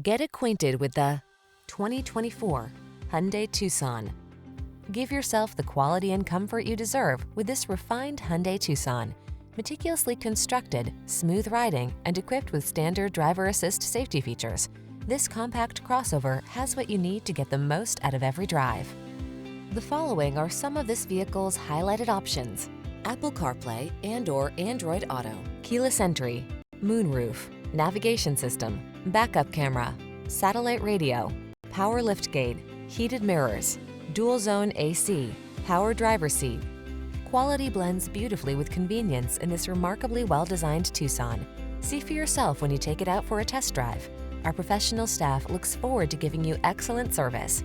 Get acquainted with the 2024 Hyundai Tucson. Give yourself the quality and comfort you deserve with this refined Hyundai Tucson. Meticulously constructed, smooth riding, and equipped with standard driver assist safety features, this compact crossover has what you need to get the most out of every drive. The following are some of this vehicle's highlighted options: Apple CarPlay and/or Android Auto, keyless entry, moonroof, navigation system, backup camera, satellite radio, power liftgate, heated mirrors, dual zone AC, power driver seat. Quality blends beautifully with convenience in this remarkably well-designed Tucson. See for yourself when you take it out for a test drive. Our professional staff looks forward to giving you excellent service.